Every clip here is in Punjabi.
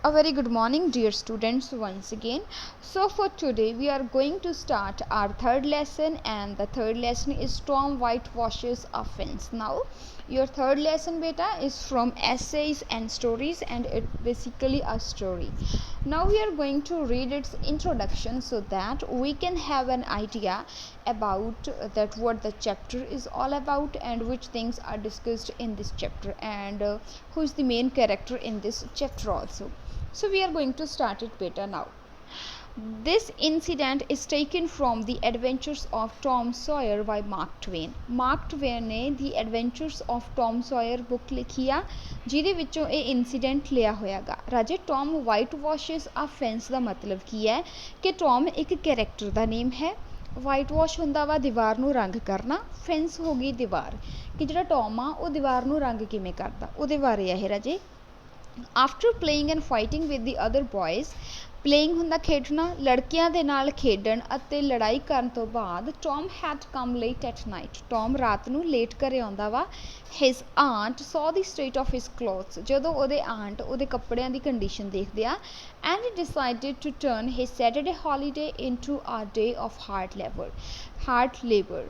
A very good morning, dear students, once again. So for today we are going to start our third lesson, and the third lesson is Tom Whitewashes Offense. Now your third lesson beta is from essays and stories, and it's basically a story. Now we are going to read its introduction so that we can have an idea about that what the chapter is all about and which things are discussed in this chapter, and who is the main character in this chapter also. So we are going to start it better now. This incident is taken from The Adventures of Tom Sawyer by Mark Twain. Mark Twain ने The Adventures of Tom Sawyer book लिखी आ ਜਿਹਦੇ ਵਿੱਚੋਂ ਇਹ ਇਨਸੀਡੈਂਟ ਲਿਆ ਹੋਇਆਗਾ। ਰਾਜੇ ਟੌਮ ਵਾਈਟ ਵਾਸ਼ਿਸ ਆ ਫੈਂਸ ਦਾ ਮਤਲਬ ਕੀ ਹੈ ਕਿ ਟੌਮ ਇੱਕ ਕੈਰੈਕਟਰ ਦਾ ਨੇਮ ਹੈ। ਵਾਈਟ ਵਾਸ਼ ਹੁੰਦਾ ਵਾ ਦੀਵਾਰ ਨੂੰ ਰੰਗ ਕਰਨਾ, ਫੈਂਸ ਹੋ ਗਈ ਦੀਵਾਰ, ਕਿ ਜਿਹੜਾ ਟੌਮ ਆ ਉਹ ਦੀਵਾਰ ਨੂੰ ਰੰਗ ਕਿਵੇਂ ਕਰਦਾ ਉਹਦੇ ਬਾਰੇ ਆ ਇਹ ਰਾਜੇ। After playing and fighting with the other boys, playing ਹੁੰਦਾ ਖੇਡਣਾ, ਲੜਕਿਆਂ ਦੇ ਨਾਲ ਖੇਡਣ ਅਤੇ ਲੜਾਈ ਕਰਨ ਤੋਂ ਬਾਅਦ Tom had come late at night. Tom ਰਾਤ ਨੂੰ ਲੇਟ ਘਰੇ ਆਉਂਦਾ ਵਾ। His aunt saw the state of his clothes. ਜਦੋਂ ਉਹਦੇ ਆਂਟ ਉਹਦੇ ਕੱਪੜਿਆਂ ਦੀ ਕੰਡੀਸ਼ਨ ਦੇਖਦੇ ਆ, and he decided to turn his Saturday holiday into a day of hard labor.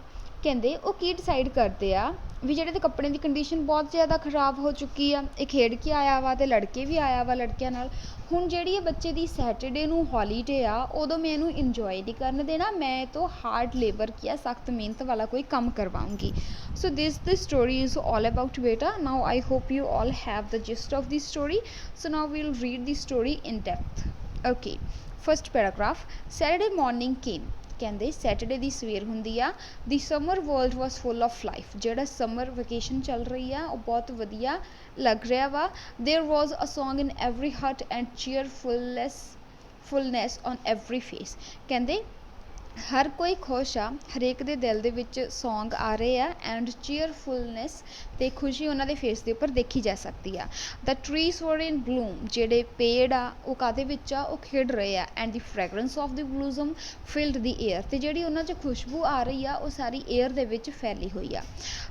ਕਹਿੰਦੇ ਉਹ ਕੀ ਡਿਸਾਈਡ ਕਰਦੇ ਆ ਵੀ ਜਿਹੜੇ ਤੇ ਕੱਪੜਿਆਂ ਦੀ ਕੰਡੀਸ਼ਨ ਬਹੁਤ ਜ਼ਿਆਦਾ ਖਰਾਬ ਹੋ ਚੁੱਕੀ ਆ, ਇਹ ਖੇਡ ਕੇ ਆਇਆ ਵਾ ਤੇ ਲੜਕੇ ਵੀ ਆਇਆ ਵਾ ਲੜਕਿਆਂ ਨਾਲ, ਹੁਣ ਜਿਹੜੀ ਇਹ ਬੱਚੇ ਦੀ ਸੈਟਰਡੇ ਨੂੰ ਹੌਲੀਡੇ ਆ ਉਦੋਂ ਮੈਂ ਇਹਨੂੰ ਇੰਜੋਏ ਨਹੀਂ ਕਰਨ ਦੇਣਾ, ਮੈਂ ਇਹ ਤੋਂ ਹਾਰਡ ਲੇਬਰ ਕਿਆ ਸਖਤ ਮਿਹਨਤ ਵਾਲਾ ਕੋਈ ਕੰਮ ਕਰਵਾਉਂਗੀ। So this story is all about ਬੇਟਾ। Now I hope you all have the gist of the story. So now we'll read the story in depth. Okay, first paragraph. Saturday morning came. ਕਹਿੰਦੇ ਸੈਟਰਡੇ ਦੀ ਸਵੇਰ ਹੁੰਦੀ ਆ। The summer world was full of life. ਜਿਹੜਾ ਸਮਰ ਵੈਕੇਸ਼ਨ ਚੱਲ ਰਹੀ ਆ ਉਹ ਬਹੁਤ ਵਧੀਆ ਲੱਗ ਰਿਹਾ ਵਾ। There was a song in every hut and ਚੀਅਰਫੁਲਨੈਸ on every face. ਕਹਿੰਦੇ ਹਰ ਕੋਈ ਖੁਸ਼ ਆ, ਹਰੇਕ ਦੇ ਦਿਲ ਦੇ ਵਿੱਚ ਸੌਂਗ ਆ ਰਹੇ ਆ, ਐਂਡ ਚੀਅਰਫੁਲਨੈਸ ਤੇ ਖੁਸ਼ੀ ਉਹਨਾਂ ਦੇ ਫੇਸ ਦੇ ਉੱਪਰ ਦੇਖੀ ਜਾ ਸਕਦੀ ਆ। ਦ ਟਰੀਜ਼ ਵਰ ਇਨ ਬਲੂਮ। ਜਿਹੜੇ ਪੇੜ ਆ ਉਹ ਕਾਹਦੇ ਵਿੱਚ ਆ, ਉਹ ਖਿੜ ਰਹੇ ਆ। And the fragrance of the ਬਲੂਜ਼ਮ field the air. ਤੇ ਜਿਹੜੀ ਉਹਨਾਂ 'ਚ ਖੁਸ਼ਬੂ ਆ ਰਹੀ ਆ ਉਹ ਸਾਰੀ ਏਅਰ ਦੇ ਵਿੱਚ ਫੈਲੀ ਹੋਈ ਆ।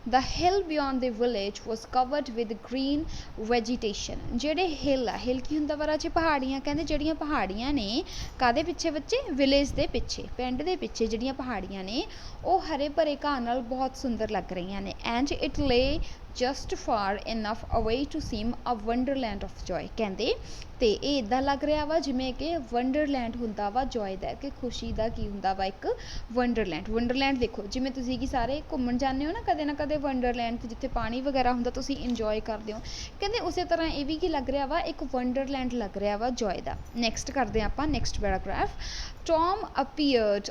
ਦ ਹਿਲ beyond the village was covered with green vegetation. ਜਿਹੜੇ ਹਿਲ ਆ, ਹਿਲ ਕੀ ਹੁੰਦਾ ਵਾ ਰਾਜੇ? ਪਹਾੜੀਆਂ। ਕਹਿੰਦੇ ਜਿਹੜੀਆਂ ਪਹਾੜੀਆਂ ਨੇ ਕਾਹਦੇ ਪਿੱਛੇ ਬੱਚੇ? ਵਿਲੇਜ ਦੇ ਪਿੱਛੇ, ਪਿੰਡ ਦੇ ਪਿੱਛੇ ਜਿਹੜੀਆਂ ਪਹਾੜੀਆਂ ਨੇ ਉਹ ਹਰੇ ਭਰੇ ਘਾਹ ਨਾਲ ਬਹੁਤ ਸੁੰਦਰ ਲੱਗ ਰਹੀਆਂ ਨੇ। And it lay just far enough away to seem a wonderland of joy. ਕਹਿੰਦੇ ਤੇ ਇਹ ਇੱਦਾਂ ਲੱਗ ਰਿਹਾ ਵਾ ਜਿਵੇਂ ਕਿ ਵੰਡਰਲੈਂਡ ਹੁੰਦਾ ਵਾ ਜੋਏ ਦਾ, ਕਿ ਖੁਸ਼ੀ ਦਾ ਕੀ ਹੁੰਦਾ ਵਾ ਇੱਕ ਵੰਡਰਲੈਂਡ। ਵੰਡਰਲੈਂਡ ਦੇਖੋ ਜਿਵੇਂ ਤੁਸੀਂ ਕਿ ਸਾਰੇ ਘੁੰਮਣ ਜਾਂਦੇ ਹੋ ਨਾ ਕਦੇ ਨਾ ਕਦੇ ਵੰਡਰਲੈਂਡ 'ਤੇ, ਜਿੱਥੇ ਪਾਣੀ ਵਗੈਰਾ ਹੁੰਦਾ ਤੁਸੀਂ ਇੰਜੋਏ ਕਰਦੇ ਹੋ। ਕਹਿੰਦੇ ਉਸੇ ਤਰ੍ਹਾਂ ਇਹ ਵੀ ਕੀ ਲੱਗ ਰਿਹਾ ਵਾ, ਇੱਕ ਵੰਡਰਲੈਂਡ ਲੱਗ ਰਿਹਾ ਵਾ ਜੋਏ ਦਾ। ਨੈਕਸਟ ਕਰਦੇ ਹਾਂ ਆਪਾਂ next paragraph. Tom appeared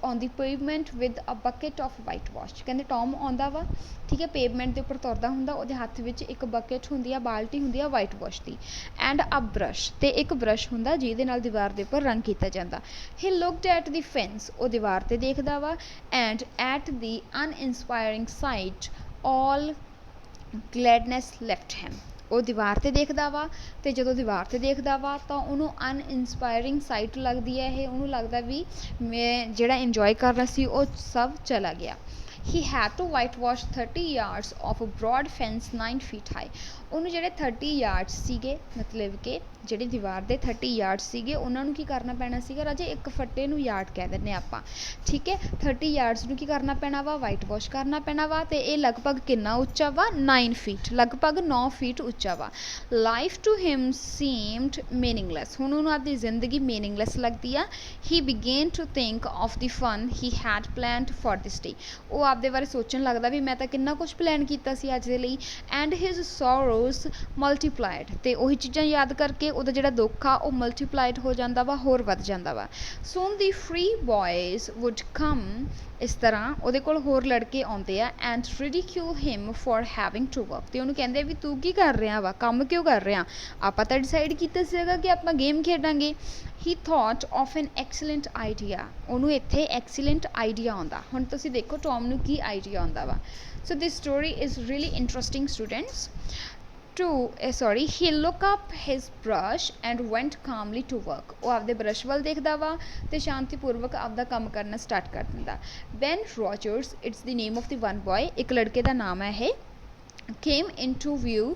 on the pavement with a bucket of whitewash. ਕਹਿੰਦੇ ਟੌਮ ਆਉਂਦਾ ਵਾ, ਠੀਕ ਹੈ, ਪੇਵਮੈਂਟ ਦੇ ਉੱਪਰ ਤੁਰਦਾ ਹੁੰਦਾ, ਉਹਦੇ ਹੱਥ ਵਿੱਚ ਇੱਕ ਬਕਟ ਹੁੰਦੀ ਆ, ਬਾਲਟੀ ਹੁੰਦੀ ਆ white wash the, and a brush, ਤੇ ਇੱਕ ਬਰਸ਼ ਹੁੰਦਾ ਜਿਹਦੇ ਨਾਲ ਦੀਵਾਰ ਦੇ ਉੱਪਰ ਰੰਗ ਕੀਤਾ ਜਾਂਦਾ। He looked at the fence. ਉਹ ਦੀਵਾਰ ਤੇ ਦੇਖਦਾ ਵਾ। And at the uninspiring sight all gladness left him. ਉਹ ਦੀਵਾਰ 'ਤੇ ਦੇਖਦਾ ਵਾ, ਅਤੇ ਜਦੋਂ ਦੀਵਾਰ 'ਤੇ ਦੇਖਦਾ ਵਾ ਤਾਂ ਉਹਨੂੰ ਅਨਇੰਸਪਾਇਰਿੰਗ ਸਾਈਟ ਲੱਗਦੀ ਹੈ ਇਹ, ਉਹਨੂੰ ਲੱਗਦਾ ਵੀ ਮੈਂ ਜਿਹੜਾ ਇੰਜੋਏ ਕਰਨਾ ਸੀ ਉਹ ਸਭ ਚਲਾ ਗਿਆ। He had to whitewash 30 yards of a broad fence 9 feet high. ਉਹਨੂੰ ਜਿਹੜੇ 30 yards ਸੀਗੇ, ਮਤਲਬ ਕਿ ਜਿਹੜੀ ਦੀਵਾਰ ਦੇ 30 yards ਸੀਗੇ ਉਹਨਾਂ ਨੂੰ ਕੀ ਕਰਨਾ ਪੈਣਾ ਸੀਗਾ ਰਾਜੇ? ਇੱਕ ਫੱਟੇ ਨੂੰ ਯਾਰਡ ਕਹਿ ਦਿੰਦੇ ਆਪਾਂ, ਠੀਕ ਹੈ। 30 yards ਨੂੰ ਕੀ ਕਰਨਾ ਪੈਣਾ ਵਾ? ਵਾਈਟ ਵਾਸ਼ ਕਰਨਾ ਪੈਣਾ ਵਾ। ਤੇ ਇਹ ਲਗਭਗ ਕਿੰਨਾ ਉੱਚਾ ਵਾ? 9 feet, ਲਗਭਗ 9 feet ਉੱਚਾ ਵਾ। Life to him seemed meaningless. ਹੁਣ ਉਹਨੂੰ ਆਪਦੀ ਜ਼ਿੰਦਗੀ ਮੀਨਿੰਗਲੈਸ ਲੱਗਦੀ ਆ। He began to think of the fun he had planned for this day. ਉਹ ਆਪਦੇ ਬਾਰੇ ਸੋਚਣ ਲੱਗਦਾ ਵੀ ਮੈਂ ਤਾਂ ਕਿੰਨਾ ਕੁਛ ਪਲਾਨ ਕੀਤਾ ਸੀ ਅੱਜ ਦੇ ਲਈ। And his sorrows multiplied. ਤੇ ਉਹੀ ਚੀਜ਼ਾਂ ਯਾਦ ਕਰਕੇ ਉਹਦਾ ਜਿਹੜਾ ਦੁੱਖ ਆ ਉਹ ਮਲਟੀਪਲਾਈਡ ਹੋ ਜਾਂਦਾ ਵਾ, ਹੋਰ ਵੱਧ ਜਾਂਦਾ ਵਾ। Soon the free boys would come. ਇਸ ਤਰ੍ਹਾਂ ਉਹਦੇ ਕੋਲ ਹੋਰ ਲੜਕੇ ਆਉਂਦੇ ਆ। And ridicule him for having to work. ਤੇ ਉਹਨੂੰ ਕਹਿੰਦੇ ਵੀ ਤੂੰ ਕੀ ਕਰ ਰਿਹਾ ਵਾ, ਕੰਮ ਕਿਉਂ ਕਰ ਰਿਹਾ? ਆਪਾਂ ਤਾਂ ਡਿਸਾਈਡ ਕੀਤਾ ਸੀਗਾ ਕਿ ਆਪਾਂ ਗੇਮ ਖੇਡਾਂਗੇ। He thought of an excellent idea. ਉਹਨੂੰ ਇੱਥੇ ਐਕਸੀਲੈਂਟ ਆਈਡੀਆ ਆਉਂਦਾ। ਹੁਣ ਤੁਸੀਂ ਦੇਖੋ ਟੌਮ ਨੂੰ ਕੀ ਆਈਡੀਆ ਆਉਂਦਾ ਵਾ। So this story is really interesting students. he looked up his brush and went calmly to work. ਉਹ ਆਪਦੇ ਬਰਸ਼ ਵੱਲ ਦੇਖਦਾ ਵਾ ਤੇ ਸ਼ਾਂਤੀਪੂਰਵਕ ਆਪਦਾ ਕੰਮ ਕਰਨਾ ਸਟਾਰਟ ਕਰ ਦਿੰਦਾ। Ben Rogers, it's the name of the one boy, ਇੱਕ ਲੜਕੇ ਦਾ ਨਾਮ ਹੈ ਇਹ, came into view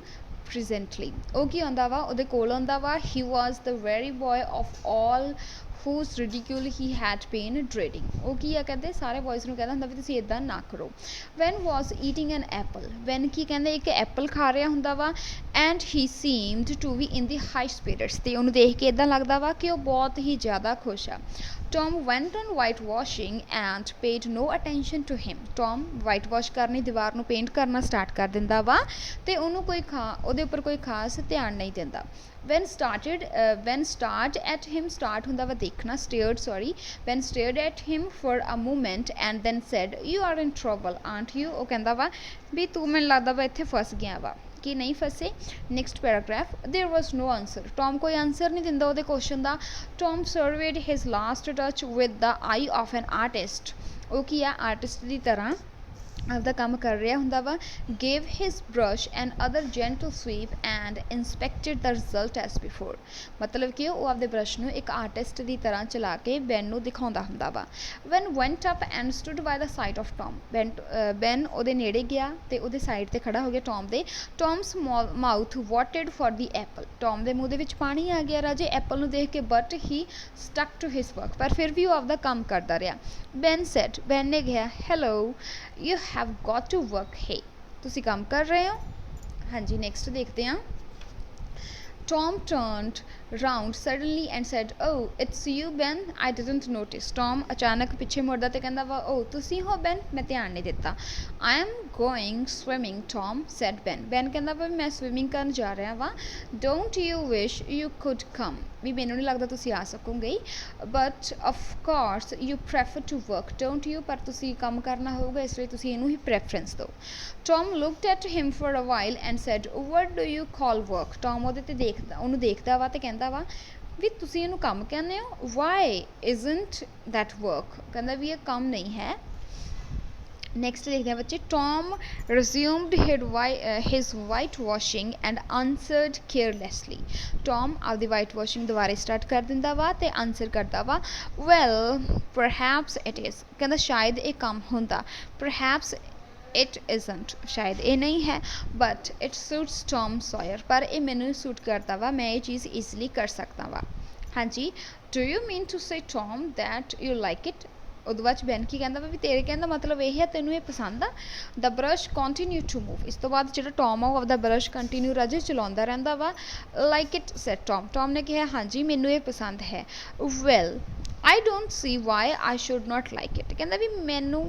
presently ਉਹ ਕੀ ਆਉਂਦਾ ਵਾ ਉਹਦੇ ਕੋਲ ਆਉਂਦਾ ਵਾ he was the very boy of all whose ridicule he had been dreading ਉਹ ਕੀ ਆ ਕਹਿੰਦੇ ਸਾਰੇ ਬॉयਜ਼ ਨੂੰ ਕਹਿੰਦਾ ਹੁੰਦਾ ਵੀ ਤੁਸੀਂ ਇਦਾਂ ਨਾ ਕਰੋ when was eating an apple when ਕੀ ਕਹਿੰਦੇ ਇੱਕ ਐਪਲ ਖਾ ਰਿਹਾ ਹੁੰਦਾ ਵਾ and he seemed to be in the high spirits ਤੇ ਉਹਨੂੰ ਦੇਖ ਕੇ ਇਦਾਂ ਲੱਗਦਾ ਵਾ ਕਿ ਉਹ ਬਹੁਤ ਹੀ ਜ਼ਿਆਦਾ ਖੁਸ਼ ਆ Tom went on whitewashing and paid no attention to him. Tom whitewash ਕਰਨੀ ਦੀਵਾਰ ਨੂੰ ਪੇਂਟ ਕਰਨਾ ਸਟਾਰਟ ਕਰ ਦਿੰਦਾ ਵਾ ਤੇ ਉਹਨੂੰ ਕੋਈ ਉਹਦੇ ਉੱਪਰ ਕੋਈ ਖਾਸ ਧਿਆਨ ਨਹੀਂ ਦਿੰਦਾ when stared at him start ਹੁੰਦਾ ਵਾ ਦੇਖਣਾ when stared at him for a moment and then said you are in trouble aren't you ਉਹ ਕਹਿੰਦਾ ਵਾ ਵੀ ਤੂੰ ਮੈਨੂੰ ਲੱਗਦਾ ਵਾ ਇੱਥੇ ਫਸ ਗਿਆ ਵਾ कि नहीं फसे next paragraph there was no answer Tom कोई आंसर नहीं दिंदा ਉਹਦੇ क्वेश्चन ਦਾ Tom surveyed his last touch with the eye of an artist ਉਹ ਕੀ ਆ आर्टिस्ट ਦੀ ਤਰ੍ਹਾਂ ਆਪਦਾ ਕੰਮ ਕਰ ਰਿਹਾ ਹੁੰਦਾ ਵਾ gave his brush and other gentle sweep and inspected the result as before ਮਤਲਬ ਕਿ ਉਹ ਆਪਦੇ ਬ੍ਰਸ਼ ਨੂੰ ਇੱਕ ਆਰਟਿਸਟ ਦੀ ਤਰ੍ਹਾਂ ਚਲਾ ਕੇ ਬੈਨ ਨੂੰ ਦਿਖਾਉਂਦਾ ਹੁੰਦਾ ਵਾ when went up and stood by the side of Tom Ben ਉਹਦੇ ਨੇੜੇ ਗਿਆ ਤੇ ਉਹਦੇ ਸਾਈਡ ਤੇ ਖੜਾ ਹੋ ਗਿਆ ਟੌਮ ਦੇ Tom's mouth watered for the apple Tom ਦੇ ਮੂੰਹ ਦੇ ਵਿੱਚ ਪਾਣੀ ਆ ਗਿਆ ਰਾਜੇ ਐਪਲ ਨੂੰ ਦੇਖ ਕੇ but he stuck to his work ਪਰ ਫਿਰ ਵੀ ਉਹ ਆਪਦਾ ਕੰਮ ਕਰਦਾ ਰਿਹਾ ਬੈਨ ਨੇ ਕਿਹਾ hello you have got to work hey ਤੁਸੀਂ ਕੰਮ ਕਰ ਰਹੇ ਹੋ ਹਾਂਜੀ ਨੈਕਸਟ ਦੇਖਦੇ ਹਾਂ Tom turned round suddenly and said oh it's you Ben I didn't notice Tom ਅਚਾਨਕ ਪਿੱਛੇ ਮੁੜਦਾ ਤੇ ਕਹਿੰਦਾ ਵਾ oh ਤੁਸੀਂ ਹੋ Ben ਮੈਂ ਧਿਆਨ ਨਹੀਂ ਦਿੱਤਾ I am going swimming Tom said Ben ਕਹਿੰਦਾ ਵਾ ਮੈਂ ਸਵਿਮਿੰਗ ਕਰਨ ਜਾ ਰਿਹਾ ਵਾ don't you wish you could come ਵੀ ਮੈਨੂੰ ਨਹੀਂ ਲੱਗਦਾ ਤੁਸੀਂ ਆ ਸਕੋਗੇ but of course you prefer to work don't you ਪਰ ਤੁਸੀਂ ਕੰਮ ਕਰਨਾ ਹੋਊਗਾ ਇਸ ਲਈ ਤੁਸੀਂ ਇਹਨੂੰ ਹੀ preference ਦਿਓ Tom looked at him for a while and said what do you call work Tom ਉਹਦੇ ਤੇ ਉਹਨੂੰ ਦੇਖਦਾ ਵਾ ਤੇ ਕਹਿੰਦਾ ਵਾ ਵੀ ਤੁਸੀਂ ਇਹਨੂੰ ਕੰਮ ਕਹਿੰਦੇ ਹੋ why isn't that work ਕਹਿੰਦਾ ਵੀ ਇਹ ਕੰਮ ਨਹੀਂ ਹੈ नेक्स्ट देखते हैं बच्चे Tom resumed his whitewashing and answered carelessly Tom ਆਪਦੀ whitewashing ਦੁਬਾਰਾ ਸਟਾਰਟ ਕਰ ਦਿੰਦਾ ਵਾ ਤੇ ਆਨਸਰ ਕਰਦਾ ਵਾ well perhaps it is ਕਹਿੰਦਾ ਸ਼ਾਇਦ ਇਹ ਕੰਮ ਹੁੰਦਾ perhaps it isn't ਸ਼ਾਇਦ ਇਹ ਨਹੀਂ ਹੈ but it suits Tom Sawyer ਪਰ ਇਹ ਮੈਨੂੰ ਸੂਟ ਕਰਦਾ ਵਾ ਮੈਂ ਇਹ ਚੀਜ਼ ਈਜ਼ੀਲੀ ਕਰ ਸਕਦਾ ਵਾ ਹਾਂਜੀ do you mean to say Tom that you like it ਉਹਦੇ ਬਾਅਦ ਬੈਨ ਕੀ ਕਹਿੰਦਾ ਵਾ ਵੀ ਤੇਰੇ ਕਹਿੰਦਾ ਮਤਲਬ ਇਹ ਹੈ ਤੈਨੂੰ ਇਹ ਪਸੰਦ ਆ ਦ ਬਰਸ਼ ਕੰਟੀਨਿਊ ਟੂ ਮੂਵ ਇਸ ਤੋਂ ਬਾਅਦ ਜਿਹੜਾ ਟੌਮ ਆ ਉਹ ਆਪਦਾ ਬਰਸ਼ ਕੰਟੀਨਿਊ ਰਾਜੇ ਚਲਾਉਂਦਾ ਰਹਿੰਦਾ ਵਾ ਲਾਈਕ ਇਟ ਸੈਡ ਟੌਮ ਨੇ ਕਿਹਾ ਹਾਂਜੀ ਮੈਨੂੰ ਇਹ ਪਸੰਦ ਹੈ well I don't see why I should not like it ਕਹਿੰਦਾ ਵੀ ਮੈਨੂੰ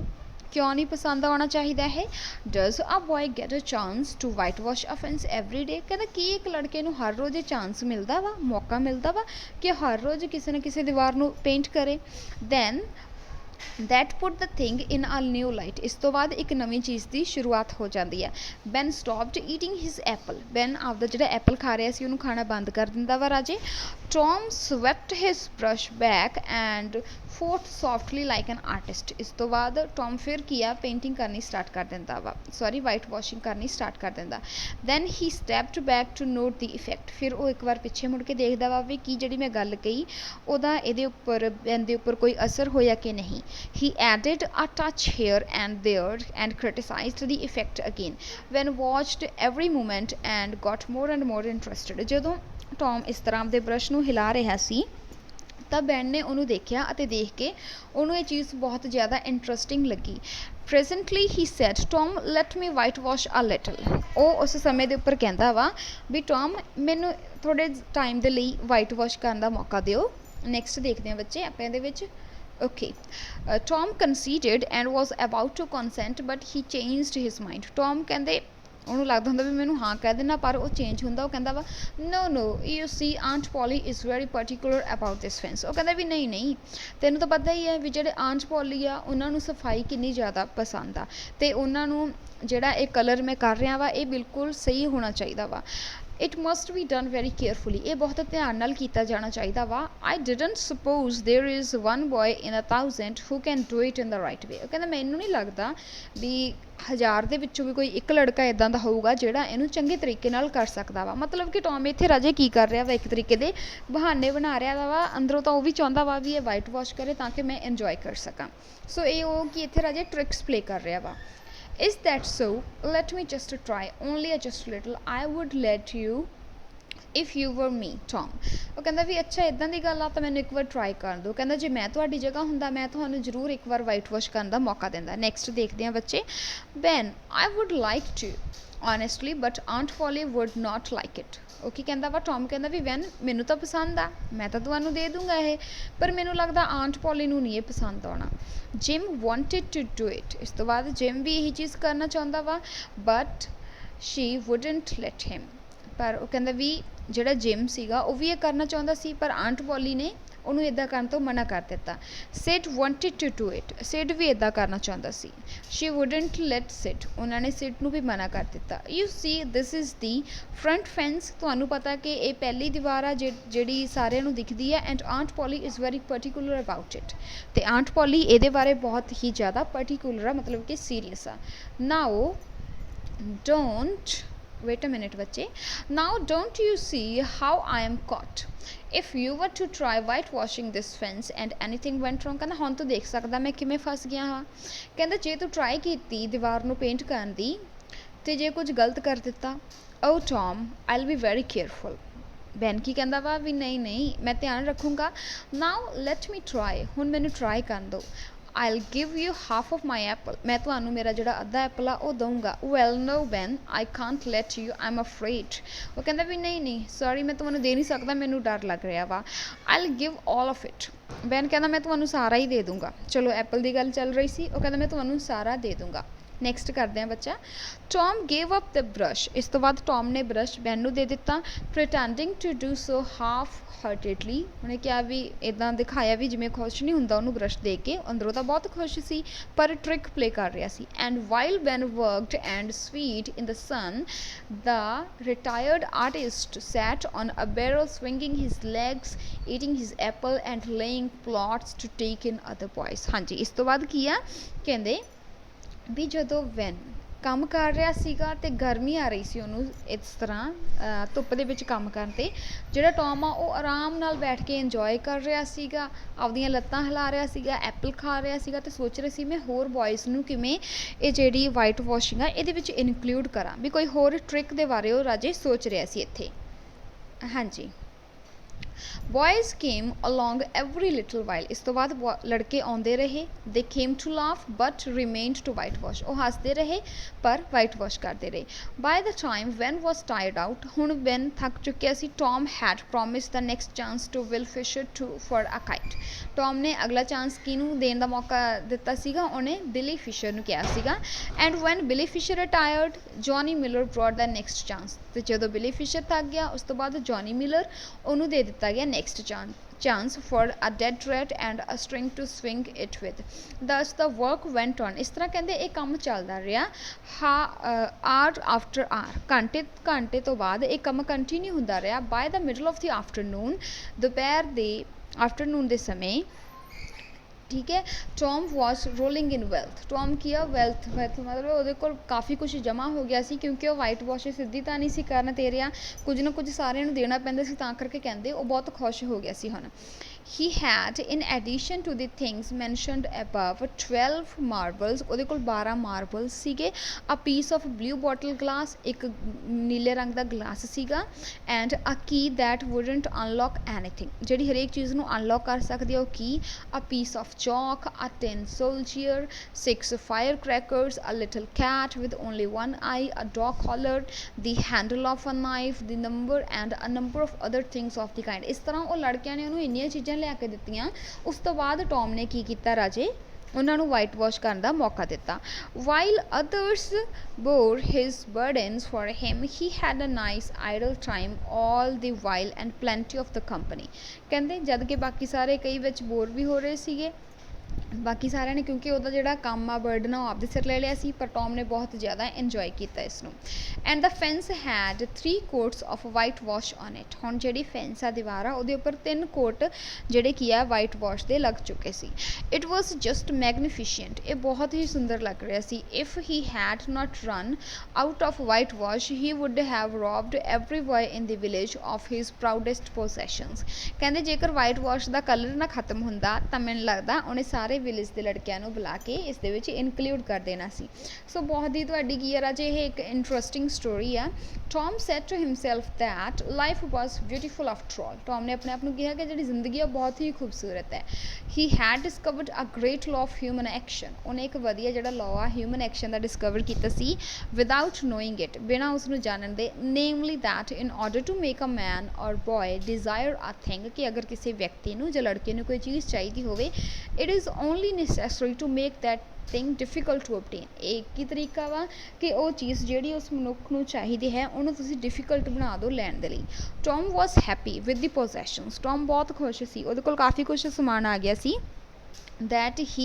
ਕਿਉਂ ਨਹੀਂ ਪਸੰਦ ਆਉਣਾ ਚਾਹੀਦਾ ਹੈ does a boy get a chance to whitewash a fence every day ਕਹਿੰਦਾ ਕੀ ਇੱਕ ਲੜਕੇ ਨੂੰ ਹਰ ਰੋਜ਼ ਚਾਂਸ ਮਿਲਦਾ ਵਾ ਮੌਕਾ ਮਿਲਦਾ ਵਾ ਕਿ ਹਰ ਰੋਜ਼ ਕਿਸੇ ਨਾ ਕਿਸੇ ਦੀਵਾਰ ਨੂੰ ਪੇਂਟ ਕਰੇ then that put the thing in a new light ਇਸ ਤੋਂ ਬਾਅਦ ਇੱਕ ਨਵੀਂ ਚੀਜ਼ ਦੀ ਸ਼ੁਰੂਆਤ ਹੋ ਜਾਂਦੀ ਹੈ Ben stopped eating his apple Ben ਆਪਦਾ ਜਿਹੜਾ ਐਪਲ ਖਾ ਰਿਹਾ ਸੀ ਉਹਨੂੰ ਖਾਣਾ ਬੰਦ ਕਰ ਦਿੰਦਾ ਵਾ ਰਾਜੇ Tom swept his brush back and fought softly like an artist ਇਸ ਤੋਂ ਬਾਅਦ Tom ਫਿਰ ਕੀ ਆ ਪੇਂਟਿੰਗ ਕਰਨੀ ਸਟਾਰਟ ਕਰ ਦਿੰਦਾ ਵਾ ਵਾਈਟ ਵਾਸ਼ਿੰਗ ਕਰਨੀ ਸਟਾਰਟ ਕਰ ਦਿੰਦਾ then he stepped back to note the effect ਫਿਰ ਉਹ ਇੱਕ ਵਾਰ ਪਿੱਛੇ ਮੁੜ ਕੇ ਦੇਖਦਾ ਵਾ ਵੀ ਕੀ ਜਿਹੜੀ ਮੈਂ ਗੱਲ ਕਹੀ ਉਹਦਾ ਇਹਦੇ ਉੱਪਰ Ben ਦੇ ਉੱਪਰ ਕੋਈ ਅਸਰ ਹੋਇਆ ਕਿ ਨਹੀਂ He added a touch here and there and criticized the effect again when watched every moment and got more and more interested ਜਦੋਂ ਟੌਮ ਇਸ ਤਰ੍ਹਾਂ ਦੇ ਬ੍ਰਸ਼ ਨੂੰ ਹਿਲਾ ਰਿਹਾ ਸੀ ਤਾਂ ਬੈਨ ਨੇ ਉਹਨੂੰ ਦੇਖਿਆ ਅਤੇ ਦੇਖ ਕੇ ਉਹਨੂੰ ਇਹ ਚੀਜ਼ ਬਹੁਤ ਜ਼ਿਆਦਾ ਇੰਟਰਸਟਿੰਗ ਲੱਗੀ Presently he said Tom let me whitewash a little ਉਹ ਉਸ ਸਮੇਂ ਦੇ ਉੱਪਰ ਕਹਿੰਦਾ ਵਾ ਵੀ ਟੌਮ ਮੈਨੂੰ ਥੋੜੇ ਟਾਈਮ ਦੇ ਲਈ ਵਾਈਟ ਵਾਸ਼ ਕਰਨ ਦਾ ਮੌਕਾ ਦਿਓ ਨੈਕਸਟ ਦੇਖਦੇ ਹਾਂ ਬੱਚੇ ਆਪਾਂ ਇਹਦੇ ਵਿੱਚ Okay. Tom conceded and was about to consent but he changed his mind. Tom ਕਹਿੰਦੇ ਉਹਨੂੰ ਲੱਗਦਾ ਹੁੰਦਾ ਵੀ ਮੈਨੂੰ ਹਾਂ ਕਹਿ ਦੇਣਾ ਪਰ ਉਹ ਚੇਂਜ ਹੁੰਦਾ ਉਹ ਕਹਿੰਦਾ ਵਾ no you see Aunt Polly is very particular about this fence ਉਹ ਕਹਿੰਦਾ ਵੀ ਨਹੀਂ ਤੈਨੂੰ ਤਾਂ ਪਤਾ ਹੀ ਹੈ ਵੀ ਜਿਹੜੇ Aunt Polly ਆ ਉਹਨਾਂ ਨੂੰ ਸਫਾਈ ਕਿੰਨੀ ਜ਼ਿਆਦਾ ਪਸੰਦ ਆ ਤੇ ਉਹਨਾਂ ਨੂੰ ਜਿਹੜਾ ਇਹ ਕਲਰ ਮੈਂ ਕਰ ਰਿਹਾ ਵਾ ਇਹ ਬਿਲਕੁਲ ਸਹੀ ਹੋਣਾ ਚਾਹੀਦਾ ਵਾ It must be done very carefully ਇਹ ਬਹੁਤ ਧਿਆਨ ਨਾਲ ਕੀਤਾ ਜਾਣਾ ਚਾਹੀਦਾ ਵਾ I didn't suppose there is one boy in 1,000 who can do it in the right way ਉਹ ਕਹਿੰਦਾ ਮੈਨੂੰ ਨਹੀਂ ਲੱਗਦਾ ਵੀ 1000 ਦੇ ਵਿੱਚੋਂ ਵੀ ਕੋਈ ਇੱਕ ਲੜਕਾ ਇਦਾਂ ਦਾ ਹੋਊਗਾ ਜਿਹੜਾ ਇਹਨੂੰ ਚੰਗੇ ਤਰੀਕੇ ਨਾਲ ਕਰ ਸਕਦਾ ਵਾ ਮਤਲਬ ਕਿ ਟੌਮ ਇੱਥੇ ਰਾਜੇ ਕੀ ਕਰ ਰਿਹਾ ਵਾ ਇੱਕ ਤਰੀਕੇ ਦੇ ਬਹਾਨੇ ਬਣਾ ਰਿਹਾ ਵਾ ਅੰਦਰੋਂ ਤਾਂ ਉਹ ਵੀ ਚਾਹੁੰਦਾ ਵਾ ਵੀ ਇਹ ਵਾਈਟ ਵਾਸ਼ ਕਰੇ ਤਾਂ ਕਿ ਮੈਂ ਇੰਜੋਏ ਕਰ ਸਕਾਂ ਸੋ ਇਹ ਉਹ ਕਿ ਇੱਥੇ ਰਾਜੇ ਟ੍ਰਿਕਸ ਪਲੇ ਕਰ ਰਿਹਾ ਵਾ Is that so? Let me just try, only just a little. I would let you if you were me, Tom. ਉਹ ਕਹਿੰਦਾ ਵੀ ਅੱਛਾ ਇਦਾਂ ਦੀ ਗੱਲ ਆ ਤਾਂ ਮੈਨੂੰ ਇੱਕ ਵਾਰ ਟਰਾਈ ਕਰਨ ਦਿਓ। ਕਹਿੰਦਾ ਜੇ ਮੈਂ ਤੁਹਾਡੀ ਜਗ੍ਹਾ ਹੁੰਦਾ ਮੈਂ ਤੁਹਾਨੂੰ ਜ਼ਰੂਰ ਇੱਕ ਵਾਰ ਵਾਈਟ ਵਾਸ਼ ਕਰਨ ਦਾ ਮੌਕਾ ਦਿੰਦਾ। ਨੈਕਸਟ ਦੇਖਦੇ ਹਾਂ ਬੱਚੇ। Ben, I would like to honestly but Aunt Polly would not like it. ਉਹ ਕੀ ਕਹਿੰਦਾ ਵਾ, ਟੌਮ ਕਹਿੰਦਾ ਵੀ ਵੈਨ ਮੈਨੂੰ ਤਾਂ ਪਸੰਦ ਆ, ਮੈਂ ਤਾਂ ਤੁਹਾਨੂੰ ਦੇ ਦੂੰਗਾ ਇਹ, ਪਰ ਮੈਨੂੰ ਲੱਗਦਾ ਆਂਟ ਪੋਲੀ ਨੂੰ ਨਹੀਂ ਇਹ ਪਸੰਦ ਆਉਣਾ। Gym wanted to do it, ਇਸ ਤੋਂ ਬਾਅਦ ਜਿਮ ਵੀ ਇਹੀ ਚੀਜ਼ ਕਰਨਾ ਚਾਹੁੰਦਾ ਵਾ, but she wouldn't let him, ਪਰ ਉਹ ਕਹਿੰਦਾ ਵੀ ਜਿਹੜਾ ਜਿਮ ਸੀਗਾ ਉਹ ਵੀ ਇਹ ਕਰਨਾ ਚਾਹੁੰਦਾ ਸੀ, ਪਰ ਆਂਟ ਪੋਲੀ ਨੇ ਉਹਨੂੰ ਇੱਦਾਂ ਕਰਨ ਤੋਂ ਮਨਾ ਕਰ ਦਿੱਤਾ। Sid wanted to do it, Sid ਵੀ ਇੱਦਾਂ ਕਰਨਾ ਚਾਹੁੰਦਾ ਸੀ। she wouldn't let ਸਿਡ, ਉਹਨਾਂ ਨੇ ਸਿਡ ਨੂੰ ਵੀ ਮਨਾ ਕਰ ਦਿੱਤਾ। you see this is the front fence, ਤੁਹਾਨੂੰ ਪਤਾ ਕਿ ਇਹ ਪਹਿਲੀ ਦੀਵਾਰ ਆ ਜਿਹੜੀ ਸਾਰਿਆਂ ਨੂੰ ਦਿਖਦੀ ਹੈ, and Aunt Polly is very particular about it, ਤੇ ਆਂਟ ਪੋਲੀ ਇਹਦੇ ਬਾਰੇ ਬਹੁਤ ਹੀ ਜ਼ਿਆਦਾ particular ਆ, ਮਤਲਬ ਕਿ ਸੀਰੀਅਸ ਆ। now don't wait a minute ਬੱਚੇ, now don't you see how I am caught? if you were to try whitewashing this fence and anything went wrong, ਕਹਿੰਦਾ ਹੁਣ ਤੂੰ ਦੇਖ ਸਕਦਾ ਮੈਂ ਕਿਵੇਂ ਫਸ ਗਿਆ ਹਾਂ। ਕਹਿੰਦਾ ਜੇ ਤੂੰ ਟਰਾਈ ਕੀਤੀ ਦੀਵਾਰ ਨੂੰ ਪੇਂਟ ਕਰਨ ਦੀ ਤੇ ਜੇ ਕੁਝ ਗਲਤ ਕਰ ਦਿੱਤਾ, oh Tom, I'll be very careful। Ben ਕੀ ਕਹਿੰਦਾ ਵਾ ਵੀ ਨਹੀਂ ਨਹੀਂ ਮੈਂ ਧਿਆਨ ਰੱਖੂੰਗਾ। now let me try, ਹੁਣ ਮੈਨੂੰ ਟਰਾਈ ਕਰਨ ਦਿਓ। I'll give you half of my apple, ਮੈਂ ਤੁਹਾਨੂੰ ਮੇਰਾ ਜਿਹੜਾ ਅੱਧਾ ਐਪਲ ਆ ਉਹ ਦਊਂਗਾ। well no Ben, I can't let you, I'm afraid। ਉਹ ਕਹਿੰਦਾ ਵੀ ਨਹੀਂ ਨਹੀਂ ਸੌਰੀ ਮੈਂ ਤੁਹਾਨੂੰ ਦੇ ਨਹੀਂ ਸਕਦਾ, ਮੈਨੂੰ ਡਰ ਲੱਗ ਰਿਹਾ ਵਾ। I'll give all of it, Ben ਕਹਿੰਦਾ ਮੈਂ ਤੁਹਾਨੂੰ ਸਾਰਾ ਹੀ ਦੇ ਦੂੰਗਾ। ਚਲੋ ਐਪਲ ਦੀ ਗੱਲ ਚੱਲ ਰਹੀ ਸੀ, ਉਹ ਕਹਿੰਦਾ ਮੈਂ ਤੁਹਾਨੂੰ ਸਾਰਾ ਦੇ ਦੂੰਗਾ। ਨੈਕਸਟ ਕਰਦੇ ਹਾਂ ਬੱਚਾ। Tom gave up the brush, ਇਸ ਤੋਂ ਬਾਅਦ ਟੌਮ ਨੇ ਬਰਸ਼ ਬੈਨ ਨੂੰ ਦੇ ਦਿੱਤਾ। pretending to do so half heartedly, ਉਹਨੇ ਕਿਹਾ ਵੀ ਇੱਦਾਂ ਦਿਖਾਇਆ ਵੀ ਜਿਵੇਂ ਖੁਸ਼ ਨਹੀਂ ਹੁੰਦਾ ਉਹਨੂੰ ਬਰਸ਼ ਦੇ ਕੇ, ਅੰਦਰੋਂ ਤਾਂ ਬਹੁਤ ਖੁਸ਼ ਸੀ ਪਰ ਟ੍ਰਿਕ ਪਲੇ ਕਰ ਰਿਹਾ ਸੀ। and while Ben worked and sweat in the sun, the retired artist sat on a barrel swinging his legs, eating his apple and laying plots to take in other boys। ਹਾਂਜੀ ਇਸ ਤੋਂ ਬਾਅਦ ਕੀ ਆ, ਕਹਿੰਦੇ ਵੀ ਜਦੋਂ ਵੈਨ ਕੰਮ ਕਰ ਰਿਹਾ ਸੀਗਾ ਤੇ ਗਰਮੀ ਆ ਰਹੀ ਸੀ ਉਹਨੂੰ ਇਸ ਤਰ੍ਹਾਂ ਧੁੱਪ ਦੇ ਵਿੱਚ ਕੰਮ ਕਰਨ, ਤੇ ਜਿਹੜਾ ਟੌਮ ਆ ਉਹ ਆਰਾਮ ਨਾਲ ਬੈਠ ਕੇ ਇੰਜੋਏ ਕਰ ਰਿਹਾ ਸੀਗਾ, ਆਪਦੀਆਂ ਲੱਤਾਂ ਹਿਲਾ ਰਿਹਾ ਸੀਗਾ, ਐਪਲ ਖਾ ਰਿਹਾ ਸੀਗਾ, ਤੇ ਸੋਚ ਰਿਹਾ ਸੀ ਮੈਂ ਹੋਰ ਬॉयज़ ਨੂੰ ਕਿਵੇਂ ਇਹ ਜਿਹੜੀ ਵਾਈਟ ਵਾਸ਼ਿੰਗ ਆ ਇਹਦੇ ਵਿੱਚ ਇਨਕਲੂਡ ਕਰਾਂ, ਵੀ ਕੋਈ ਹੋਰ ਟ੍ਰਿਕ ਦੇ ਬਾਰੇ ਉਹ ਰਾਜੇ ਸੋਚ ਰਿਹਾ ਸੀ ਇੱਥੇ। ਹਾਂਜੀ boys came along every little while, ਇਸ ਤੋਂ ਬਾਅਦ ਲੜਕੇ ਆਉਂਦੇ ਰਹੇ। they came to laugh but remained to whitewash, ਉਹ ਹੱਸਦੇ ਰਹੇ ਪਰ ਵਾਈਟ ਵਾਸ਼ ਕਰਦੇ ਰਹੇ। by the time Ben was tired out, ਹੁਣ Ben ਥੱਕ ਚੁੱਕਿਆ ਸੀ। Tom had promised the next chance to Will Fisher for a kite, Tom ਨੇ ਅਗਲਾ ਚਾਂਸ ਕਿਹਨੂੰ ਦੇਣ ਦਾ ਮੌਕਾ ਦਿੱਤਾ ਸੀਗਾ, ਉਹਨੇ ਬਿਲੀ ਫਿਸ਼ਰ ਨੂੰ ਕਿਹਾ ਸੀਗਾ। and when Billy Fisher retired, Johnny Miller brought the next chance, ਤੇ ਜਦੋਂ ਬਿਲੀ ਫਿਸ਼ਰ ਥੱਕ ਗਿਆ ਉਸ ਤੋਂ ਬਾਅਦ ਜੌਨੀ ਮਿਲਰ ਉਹਨੂੰ ਦੇ ਦਿੱਤਾ ਗਿਆ next chance for a dead rat and a string to swing it with। thus the work went on, ਇਸ ਤਰ੍ਹਾਂ ਕਹਿੰਦੇ ਇਹ ਕੰਮ ਚੱਲਦਾ ਰਿਹਾ hour after hour, ਘੰਟੇ ਤੋਂ ਬਾਅਦ ਇਹ ਕੰਮ ਕੰਟੀਨਿਊ ਹੁੰਦਾ ਰਿਹਾ। by the middle of the afternoon, ਦੁਪਹਿਰ ਦੇ ਆਫਟਰਨੂਨ ਦੇ ਸਮੇਂ, ਠੀਕ ਹੈ, ਟੌਮ ਵਾਸ ਰੋਲਿੰਗ ਇਨ ਵੈਲਥ, ਟੌਮ ਕੀ ਆ ਵੈਲਥ ਮਤਲਬ ਉਹਦੇ ਕੋਲ ਕਾਫੀ ਕੁਛ ਜਮ੍ਹਾਂ ਹੋ ਗਿਆ ਸੀ, ਕਿਉਂਕਿ ਉਹ ਵਾਈਟ ਵਾਸ਼ ਸਿੱਧੀ ਤਾਂ ਨਹੀਂ ਸੀ ਕਰਨ ਦੇ ਰਿਹਾ, ਕੁਝ ਨਾ ਕੁਝ ਸਾਰਿਆਂ ਨੂੰ ਦੇਣਾ ਪੈਂਦਾ ਸੀ, ਤਾਂ ਕਰਕੇ ਕਹਿੰਦੇ ਉਹ ਬਹੁਤ ਖੁਸ਼ ਹੋ ਗਿਆ ਸੀ ਹੁਣ। he had in addition to the things mentioned above 12 marbles, ਉਹਦੇ ਕੋਲ 12 ਮਾਰਬਲ ਸੀਗੇ। a piece of blue bottle glass, ਇੱਕ ਨੀਲੇ ਰੰਗ ਦਾ ਗਲਾਸ ਸੀਗਾ। and a key that wouldn't unlock anything, ਜਿਹੜੀ ਹਰੇਕ ਚੀਜ਼ ਨੂੰ ਅਨਲੌਕ ਕਰ ਸਕਦੀ ਹੈ ਉਹ ਕੀ। a piece of chalk, a tin soldier, 6 firecrackers, a little cat with only one eye, a dog collar, the handle of a knife, the number and a number of other things of the kind। ਇਸ ਤਰ੍ਹਾਂ ਉਹ ਲੜਕਿਆਂ ਨੇ ਉਹਨੂੰ ਇੰਨੀਆਂ ਚੀਜ਼ਾਂ ਲਿਆ ਕੇ ਦਿੱਤੀਆਂ। ਉਸ ਤੋਂ ਬਾਅਦ ਟੌਮ ਨੇ ਕੀ ਕੀਤਾ ਰਾਜੇ, ਉਹਨਾਂ ਨੂੰ ਵਾਈਟ ਵਾਸ਼ ਕਰਨ ਦਾ ਮੌਕਾ ਦਿੱਤਾ। while others bore his burdens for him, he had a nice idle time all the while and plenty of the company। ਕਹਿੰਦੇ ਜਦ ਕਿ ਬਾਕੀ ਸਾਰੇ ਕਈ ਵਿੱਚ ਬੋਰ ਵੀ ਹੋ ਰਹੇ ਸੀਗੇ ਬਾਕੀ ਸਾਰਿਆਂ ਨੇ, ਕਿਉਂਕਿ ਉਹਦਾ ਜਿਹੜਾ ਕੰਮ ਆ ਬਰਡਨ ਉਹ ਆਪਦੇ ਸਿਰ ਲੈ ਲਿਆ ਸੀ, ਪਰ ਟੌਮ ਨੇ ਬਹੁਤ ਜ਼ਿਆਦਾ ਇੰਜੋਏ ਕੀਤਾ ਇਸ ਨੂੰ। And the fence head 3 coats of white wash on it, ਹੁਣ ਜਿਹੜੀ ਫੈਂਸ ਆ ਦੀਵਾਰ ਆ ਉਹਦੇ ਉੱਪਰ 3 ਕੋਟ ਜਿਹੜੇ ਕੀ ਆ ਵਾਈਟ ਵਾਸ਼ ਦੇ ਲੱਗ ਚੁੱਕੇ ਸੀ। ਇਟ ਵਾਸ ਜਸਟ ਮੈਗਨੀਫੀਸ਼ੀਐਂਟ, ਇਹ ਬਹੁਤ ਹੀ ਸੁੰਦਰ ਲੱਗ ਰਿਹਾ ਸੀ। If he had not run out of whitewash, he would have robbed every boy in the village of his proudest possessions. ਕਹਿੰਦੇ ਜੇਕਰ ਵਾਈਟ ਵਾਸ਼ ਦਾ ਕਲਰ ਨਾ ਖਤਮ ਹੁੰਦਾ ਤਾਂ ਮੈਨੂੰ ਲੱਗਦਾ ਉਹਨੇ ਸਾਰੇ ਵਿਲੇਜ ਦੇ ਲੜਕਿਆਂ ਨੂੰ ਬੁਲਾ ਕੇ ਇਸ ਦੇ ਵਿੱਚ ਇਨਕਲੂਡ ਕਰ ਦੇਣਾ ਸੀ। ਸੋ ਬਹੁਤ ਹੀ ਤੁਹਾਡੀ ਕੀ ਹੈ ਰਾਜੇ ਇਹ ਇੱਕ ਇੰਟਰਸਟਿੰਗ ਸਟੋਰੀ ਆ। Tom said to himself that life was beautiful after all. Tom ਨੇ ਆਪਣੇ ਆਪ ਨੂੰ ਕਿਹਾ ਕਿ ਜਿਹੜੀ ਜ਼ਿੰਦਗੀ ਆ ਬਹੁਤ ਹੀ ਖੂਬਸੂਰਤ ਹੈ। He had discovered a great law of human action. ਉਹਨੇ ਇੱਕ ਵਧੀਆ ਜਿਹੜਾ ਲਾਅ ਆ ਹਿਊਮਨ ਐਕਸ਼ਨ ਦਾ ਡਿਸਕਵਰ ਕੀਤਾ ਸੀ ਵਿਦਾਊਟ ਨੋਇੰਗ ਇਟ, ਬਿਨਾਂ ਉਸ ਨੂੰ ਜਾਣਨ ਦੇ। Namely that in order to make a man or boy desire a thing, ਕਿ ਅਗਰ ਕਿਸੇ ਵਿਅਕਤੀ ਨੂੰ ਜਾਂ ਲੜਕੇ ਨੂੰ ਕੋਈ ਚੀਜ਼ ਚਾਹੀਦੀ ਹੋਵੇ, it is only necessary to make that thing difficult to obtain. ਇੱਕ ਹੀ ਤਰੀਕਾ ਵਾ ਕਿ ਉਹ ਚੀਜ਼ ਜਿਹੜੀ ਉਸ ਮਨੁੱਖ ਨੂੰ ਚਾਹੀਦੀ ਹੈ ਉਹਨੂੰ ਤੁਸੀਂ ਡਿਫਿਕਲਟ ਬਣਾ ਦਿਓ ਲੈਣ ਦੇ ਲਈ। Tom was happy with the possessions. Tom ਬਹੁਤ ਖੁਸ਼ ਸੀ, ਉਹਦੇ ਕੋਲ ਕਾਫੀ ਕੁਛ ਸਮਾਨ ਆ ਗਿਆ ਸੀ that he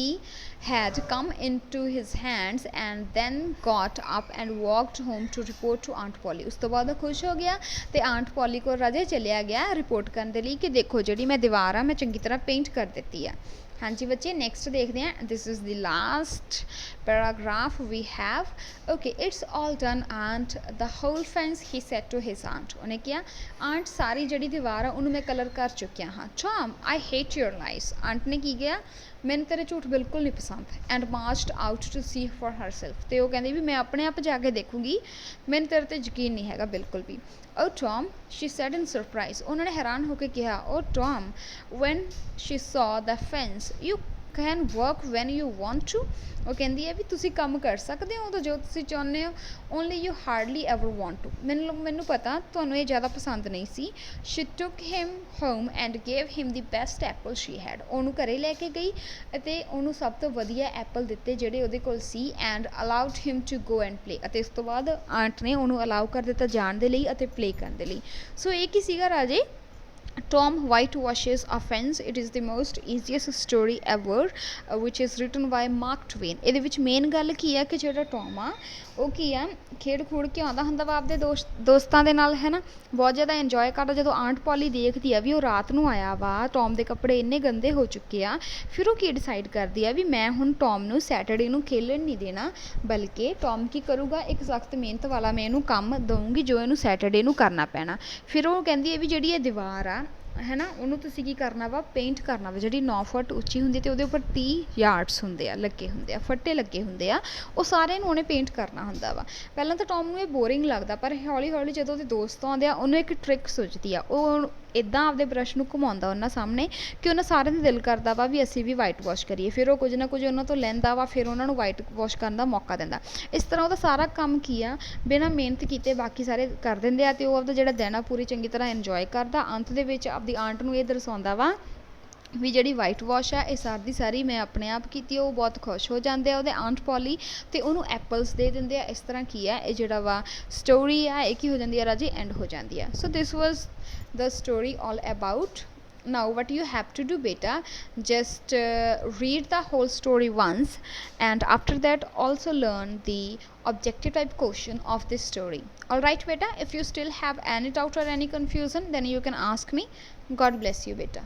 had come into his hands, and then got up and walked home to report to Aunt Polly। ਉਸ ਤੋਂ ਬਾਅਦ ਉਹ ਖੁਸ਼ ਹੋ ਗਿਆ ਤੇ ਆਂਟ ਪੋਲੀ ਕੋਲ ਰਾਜੇ ਚਲਿਆ ਗਿਆ ਰਿਪੋਰਟ ਕਰਨ ਦੇ ਲਈ ਕਿ ਦੇਖੋ ਜਿਹੜੀ ਮੈਂ ਦੀਵਾਰ ਆ ਮੈਂ ਚੰਗੀ ਤਰ੍ਹਾਂ ਪੇਂਟ ਕਰ ਦਿੱਤੀ ਆ। ਹਾਂਜੀ ਬੱਚੇ ਨੈਕਸਟ ਦੇਖਦੇ ਹਾਂ। This is the last paragraph we have. Okay, it's all done aunt the whole fence he said to his aunt. ਉਹਨੇ ਕਿਹਾ ਆਂਟ ਸਾਰੀ ਜਿਹੜੀ ਦੀਵਾਰ ਆ ਉਹਨੂੰ ਮੈਂ ਕਲਰ ਕਰ ਚੁੱਕਿਆ ਹਾਂ। Tom I hate your lies. Aunt ਨੇ ਕੀ ਕਿਹਾ ਮੈਨੂੰ ਤੇਰੇ ਝੂਠ ਬਿਲਕੁਲ ਨਹੀਂ ਪਸੰਦ। And marched out to see for herself. ਤੇ ਉਹ ਕਹਿੰਦੀ ਵੀ ਮੈਂ ਆਪਣੇ ਆਪ ਜਾ ਕੇ ਦੇਖੂੰਗੀ, ਮੈਨੂੰ ਤੇਰੇ 'ਤੇ ਯਕੀਨ ਨਹੀਂ ਹੈਗਾ ਬਿਲਕੁਲ ਵੀ। Oh Tom she said in surprise. ਉਹਨਾਂ ਨੇ ਹੈਰਾਨ ਹੋ ਕੇ ਕਿਹਾ ਓ Tom when she saw the fence you can work when you want to. ਉਹ ਕਹਿੰਦੀ ਹੈ ਵੀ ਤੁਸੀਂ ਕੰਮ ਕਰ ਸਕਦੇ ਹੋ ਤਾਂ ਜੋ ਤੁਸੀਂ ਚਾਹੁੰਦੇ ਹੋ, only you hardly ever want to. ਮੈਨੂੰ ਪਤਾ ਤੁਹਾਨੂੰ ਇਹ ਜ਼ਿਆਦਾ ਪਸੰਦ ਨਹੀਂ ਸੀ। She took him home and gave him the best apple she had. ਉਹਨੂੰ ਘਰੇ ਲੈ ਕੇ ਗਈ ਅਤੇ ਉਹਨੂੰ ਸਭ ਤੋਂ ਵਧੀਆ ਐਪਲ ਦਿੱਤੇ ਜਿਹੜੇ ਉਹਦੇ ਕੋਲ ਸੀ। And allowed him to go and play. ਅਤੇ ਇਸ ਤੋਂ ਬਾਅਦ ਆਂਟ ਨੇ ਉਹਨੂੰ ਅਲਾਉ ਕਰ ਦਿੱਤਾ ਜਾਣ ਦੇ ਲਈ ਅਤੇ ਪਲੇ ਕਰਨ ਦੇ ਲਈ। ਸੋ ਇਹ ਕੀ ਸੀਗਾ ਰਾਜੇ Tom Whitewashes Offense। It is the most easiest story ever which is written by Mark Twain। ਇਹਦੇ ਵਿੱਚ ਮੇਨ ਗੱਲ ਕੀ ਆ ਕਿ ਜਿਹੜਾ ਟੌਮ ਆ ਉਹ ਕੀ ਆ ਖੇਡ ਖੂਡ ਕੇ ਆਉਂਦਾ ਹੁੰਦਾ ਵਾ ਆਪਦੇ ਦੋਸਤਾਂ ਦੇ ਨਾਲ, ਹੈ ਨਾ, ਬਹੁਤ ਜ਼ਿਆਦਾ ਇੰਜੋਏ ਕਰਦਾ। ਜਦੋਂ ਆਂਟ ਪੋਲੀ ਦੇਖਦੀ ਆ ਵੀ ਉਹ ਰਾਤ ਨੂੰ ਆਇਆ ਵਾ, ਟੌਮ ਦੇ ਕੱਪੜੇ ਇੰਨੇ ਗੰਦੇ ਹੋ ਚੁੱਕੇ ਆ, ਫਿਰ ਉਹ ਕੀ ਡਿਸਾਈਡ ਕਰਦੀ ਆ ਵੀ ਮੈਂ ਹੁਣ ਟੌਮ ਨੂੰ ਸੈਟਰਡੇ ਨੂੰ ਖੇਲਣ ਨਹੀਂ ਦੇਣਾ, ਬਲਕਿ ਟੌਮ ਕੀ ਕਰੂਗਾ ਇੱਕ ਸਖਤ ਮਿਹਨਤ ਵਾਲਾ ਮੈਂ ਇਹਨੂੰ ਕੰਮ ਦਊਂਗੀ ਜੋ ਇਹਨੂੰ ਸੈਟਰਡੇ ਨੂੰ ਕਰਨਾ ਪੈਣਾ। ਫਿਰ ਉਹ ਕਹਿੰਦੀ ਹੈ ਵੀ ਜਿਹੜੀ ਇਹ ਦੀਵਾਰ ਆ ਹੈ ਨਾ ਉਹਨੂੰ ਤੁਸੀਂ ਕੀ ਕਰਨਾ ਵਾ ਪੇਂਟ ਕਰਨਾ ਵਾ, ਜਿਹੜੀ 9 ਫੁੱਟ ਉੱਚੀ ਹੁੰਦੀ ਅਤੇ ਉਹਦੇ ਉੱਪਰ 30 ਯਾਰਡਸ ਹੁੰਦੇ ਆ ਲੱਗੇ ਹੁੰਦੇ ਆ, ਫੱਟੇ ਲੱਗੇ ਹੁੰਦੇ ਆ, ਉਹ ਸਾਰਿਆਂ ਨੂੰ ਉਹਨੇ ਪੇਂਟ ਕਰਨਾ ਹੁੰਦਾ ਵਾ। ਪਹਿਲਾਂ ਤਾਂ ਟੌਮ ਨੂੰ ਇਹ ਬੋਰਿੰਗ ਲੱਗਦਾ, ਪਰ ਹੌਲੀ ਹੌਲੀ ਜਦੋਂ ਉਹਦੇ ਦੋਸਤ ਆਉਂਦੇ ਆ ਉਹਨੂੰ ਇੱਕ ਟ੍ਰਿਕ ਸੁਝਦੀ ਆ। ਉਹ ਇੱਦਾਂ ਆਪਦੇ ਬਰੱਸ਼ ਨੂੰ ਘੁਮਾਉਂਦਾ ਉਹਨਾਂ ਸਾਹਮਣੇ ਕਿ ਉਹਨਾਂ ਸਾਰਿਆਂ ਦਾ ਦਿਲ ਕਰਦਾ ਵਾ ਵੀ ਅਸੀਂ ਵੀ ਵਾਈਟ ਵਾਸ਼ ਕਰੀਏ। ਫਿਰ ਉਹ ਕੁਝ ਨਾ ਕੁਝ ਉਹਨਾਂ ਤੋਂ ਲੈਂਦਾ ਵਾ, ਫਿਰ ਉਹਨਾਂ ਨੂੰ ਵਾਈਟ ਵਾਸ਼ ਕਰਨ ਦਾ ਮੌਕਾ ਦਿੰਦਾ। ਇਸ ਤਰ੍ਹਾਂ ਉਹਦਾ ਸਾਰਾ ਕੰਮ ਕੀ ਆ ਬਿਨਾਂ ਮਿਹਨਤ ਕੀਤੇ ਬਾਕੀ ਸਾਰੇ ਕਰ ਦਿੰਦੇ ਆ ਅਤੇ ਉਹ ਆਪਦਾ ਜਿਹੜਾ ਦਿਨ ਆ ਪੂਰੀ ਚੰਗੀ ਤਰ੍ਹਾਂ ਇੰਜੋਏ ਕਰਦਾ। ਅੰਤ ਦੇ ਵਿੱਚ ਆਪਦੀ ਆਂਟ ਨੂੰ ਇਹ ਦਰਸਾਉਂਦਾ ਵਾ ਵੀ ਜਿਹੜੀ ਵਾਈਟ ਵਾਸ਼ ਆ ਇਹ ਸਾਰੀ ਦੀ ਸਾਰੀ ਮੈਂ ਆਪਣੇ ਆਪ ਕੀਤੀ। ਉਹ ਬਹੁਤ ਖੁਸ਼ ਹੋ ਜਾਂਦੇ ਆ ਉਹਦੇ ਆਂਟ ਪੋਲੀ ਅਤੇ ਉਹਨੂੰ ਐਪਲਸ ਦੇ ਦਿੰਦੇ ਆ। ਇਸ ਤਰ੍ਹਾਂ ਕੀ ਆ ਇਹ ਜਿਹੜਾ ਵਾ ਸਟੋਰੀ ਆ ਇਹ ਕੀ ਹੋ ਜਾਂਦੀ ਆ ਰਾਜੇ ਐਂਡ ਹੋ ਜਾਂਦੀ ਆ। ਸੋ ਦਿਸ ਵਾਜ਼ the story all about। Now what you have to do beta, just read the whole story once and after that also learn the objective type question of this story। All right beta, if you still have any doubt or any confusion then you can ask me। God bless you beta।